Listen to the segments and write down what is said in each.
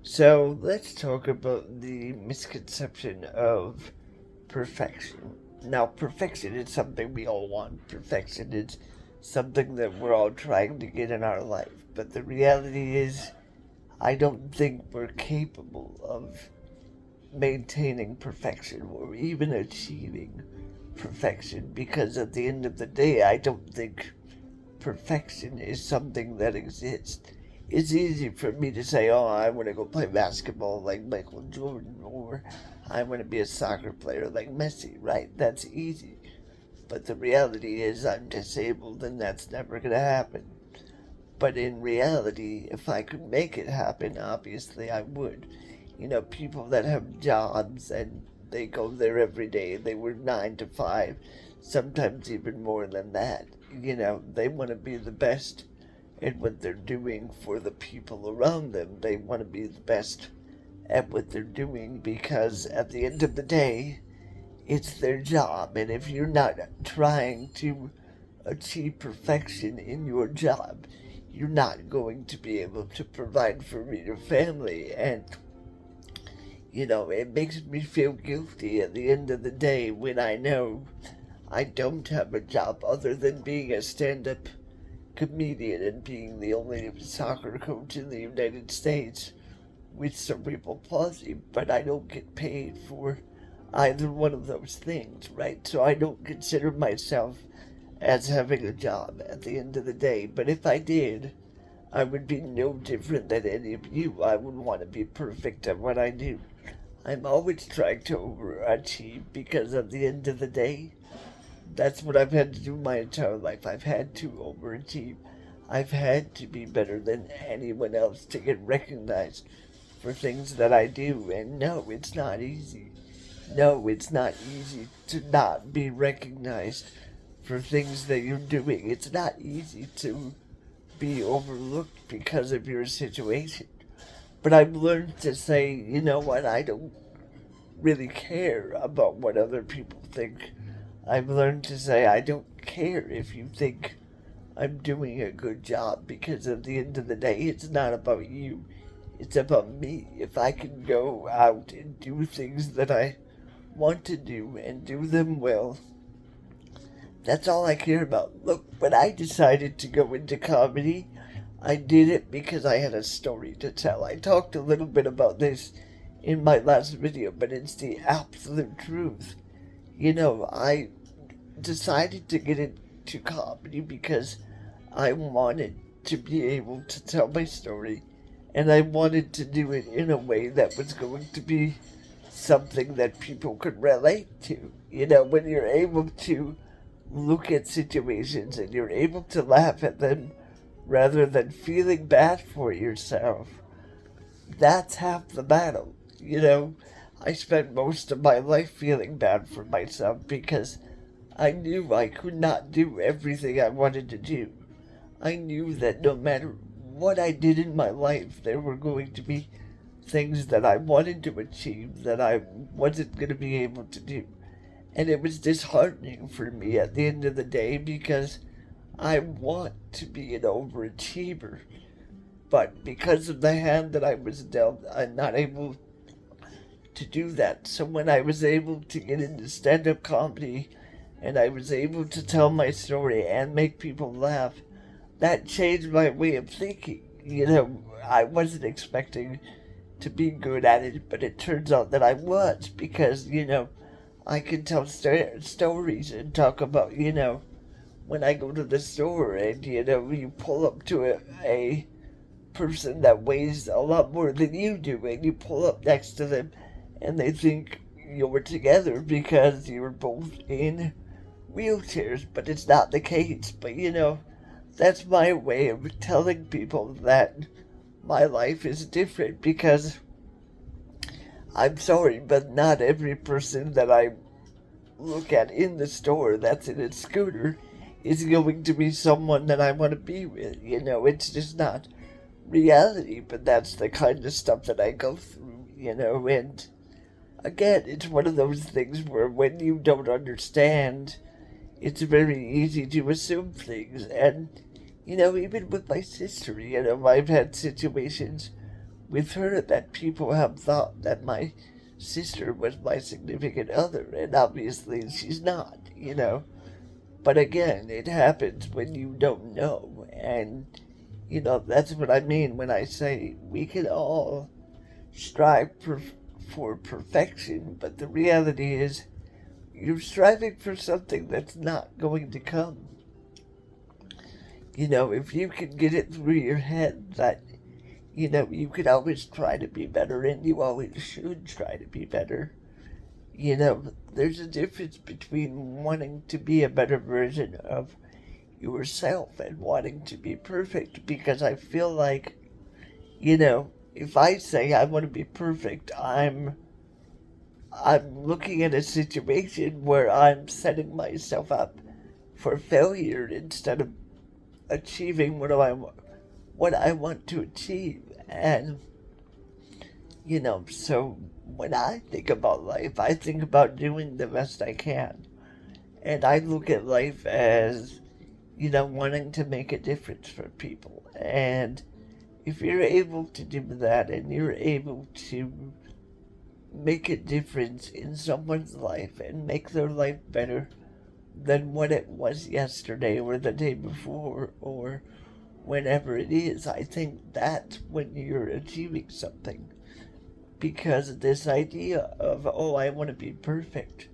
So let's talk about the misconception of perfection. Now, perfection is something we all want. Perfection is something that we're all trying to get in our life. But the reality is, I don't think we're capable of maintaining perfection or even achieving perfection because at the end of the day, I don't think perfection is something that exists. It's easy for me to say, oh, I want to go play basketball like Michael Jordan, or I want to be a soccer player like Messi, right? That's easy. But the reality is, I'm disabled and that's never going to happen. But in reality, if I could make it happen, obviously I would. People that have jobs and they go there every day, they work 9 to 5, sometimes even more than that. They want to be the best at what they're doing for the people around them. They want to be the best at what they're doing because at the end of the day, it's their job. And if you're not trying to achieve perfection in your job, you're not going to be able to provide for your family. And, it makes me feel guilty at the end of the day when I know I don't have a job other than being a stand up comedian and being the only soccer coach in the United States with cerebral palsy, but I don't get paid for either one of those things, right? So I don't consider myself as having a job at the end of the day. But if I did, I would be no different than any of you. I would want to be perfect at what I do. I'm always trying to overachieve because at the end of the day, that's what I've had to do my entire life. I've had to overachieve. I've had to be better than anyone else to get recognized for things that I do. And no, it's not easy. No, it's not easy to not be recognized for things that you're doing. It's not easy to be overlooked because of your situation. But I've learned to say, you know what, I don't really care about what other people think. I've learned to say, I don't care if you think I'm doing a good job because at the end of the day, it's not about you. It's about me. If I can go out and do things that I want to do and do them well, that's all I care about. Look, when I decided to go into comedy, I did it because I had a story to tell. I talked a little bit about this in my last video, but it's the absolute truth. I decided to get into comedy because I wanted to be able to tell my story, and I wanted to do it in a way that was going to be something that people could relate to. When you're able to look at situations and you're able to laugh at them rather than feeling bad for yourself, that's half the battle. I spent most of my life feeling bad for myself because I knew I could not do everything I wanted to do. I knew that no matter what I did in my life, there were going to be things that I wanted to achieve that I wasn't going to be able to do. And it was disheartening for me at the end of the day because I want to be an overachiever. But because of the hand that I was dealt, I'm not able to do that. So when I was able to get into stand-up comedy and I was able to tell my story and make people laugh, that changed my way of thinking. I wasn't expecting to be good at it, but it turns out that I was because, I can tell stories and talk about, when I go to the store and, you pull up to a person that weighs a lot more than you do and you pull up next to them and they think you're together because you're both in wheelchairs, but it's not the case. But that's my way of telling people that my life is different because I'm sorry, but not every person that I look at in the store that's in a scooter is going to be someone that I want to be with. It's just not reality, but that's the kind of stuff that I go through, and again, it's one of those things where when you don't understand, it's very easy to assume things. And, even with my sister, I've had situations with her that people have thought that my sister was my significant other, and obviously she's not, you know. But again, it happens when you don't know, and, you know, that's what I mean when I say we can all strive for perfection, but the reality is you're striving for something that's not going to come. You know, if you can get it through your head that, you know, you could always try to be better, and you always should try to be better. You know, there's a difference between wanting to be a better version of yourself and wanting to be perfect, because I feel like, you know, if I say I want to be perfect, I'm looking at a situation where I'm setting myself up for failure instead of achieving what I want to achieve. And, you know, so when I think about life, I think about doing the best I can. And I look at life as, you know, wanting to make a difference for people. And if you're able to do that, and you're able to make a difference in someone's life and make their life better than what it was yesterday or the day before or whenever it is, I think that's when you're achieving something. Because this idea of, oh, I want to be perfect,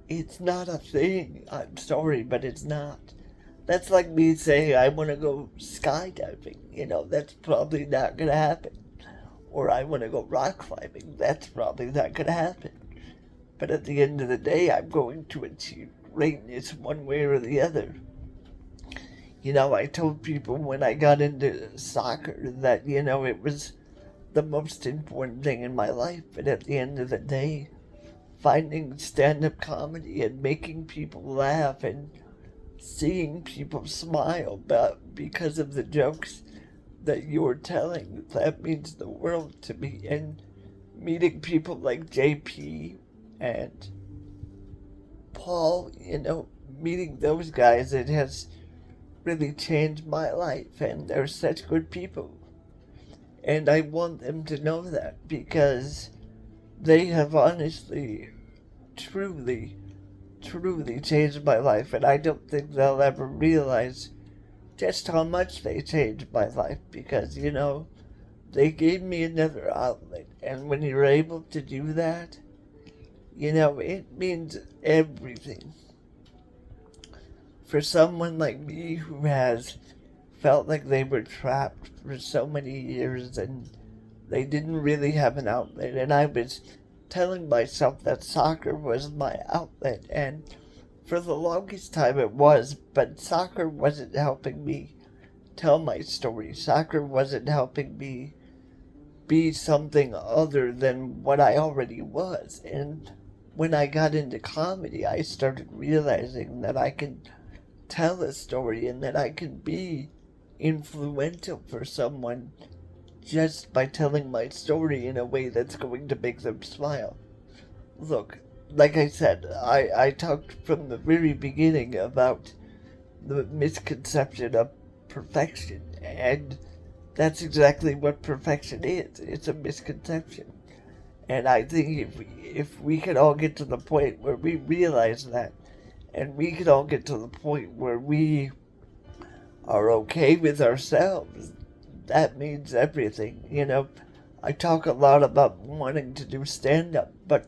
it's not a thing. I'm sorry, but it's not. That's like me saying I want to go skydiving. You know, that's probably not going to happen. Or I want to go rock climbing. That's probably not going to happen. But at the end of the day, I'm going to achieve greatness one way or the other. You know, I told people when I got into soccer that, you know, it was the most important thing in my life. But at the end of the day, finding stand-up comedy and making people laugh and seeing people smile because of the jokes that you're telling, that means the world to me. And meeting people like JP and Paul, you know, meeting those guys, it has really changed my life, and they're such good people. And I want them to know that, because they have honestly, truly changed my life, and I don't think they'll ever realize just how much they changed my life, because, you know, they gave me another outlet, and when you're able to do that, you know, it means everything. For someone like me who has felt like they were trapped for so many years and they didn't really have an outlet, and I was telling myself that soccer was my outlet, and for the longest time it was, but soccer wasn't helping me tell my story. Soccer wasn't helping me be something other than what I already was. And when I got into comedy, I started realizing that I can tell a story and that I can be influential for someone just by telling my story in a way that's going to make them smile. Look, like I said, I talked from the very beginning about the misconception of perfection, and that's exactly what perfection is. It's a misconception. And I think if we could all get to the point where we realize that, and we could all get to the point where we are okay with ourselves, that means everything. You know, I talk a lot about wanting to do stand-up, but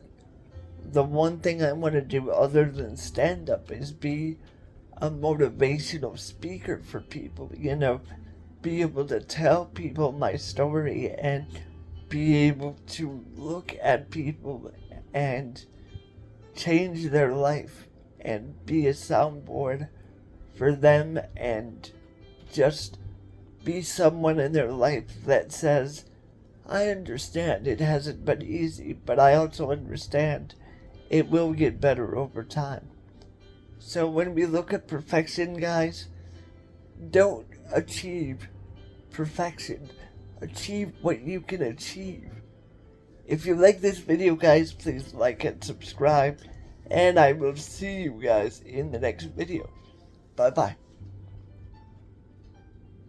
the one thing I want to do other than stand-up is be a motivational speaker for people, you know, be able to tell people my story and be able to look at people and change their life and be a soundboard for them, and just be someone in their life that says, I understand it hasn't been easy, but I also understand it will get better over time. So when we look at perfection, guys, don't achieve perfection. Achieve what you can achieve. If you like this video, guys, please like and subscribe, and I will see you guys in the next video. Bye-bye.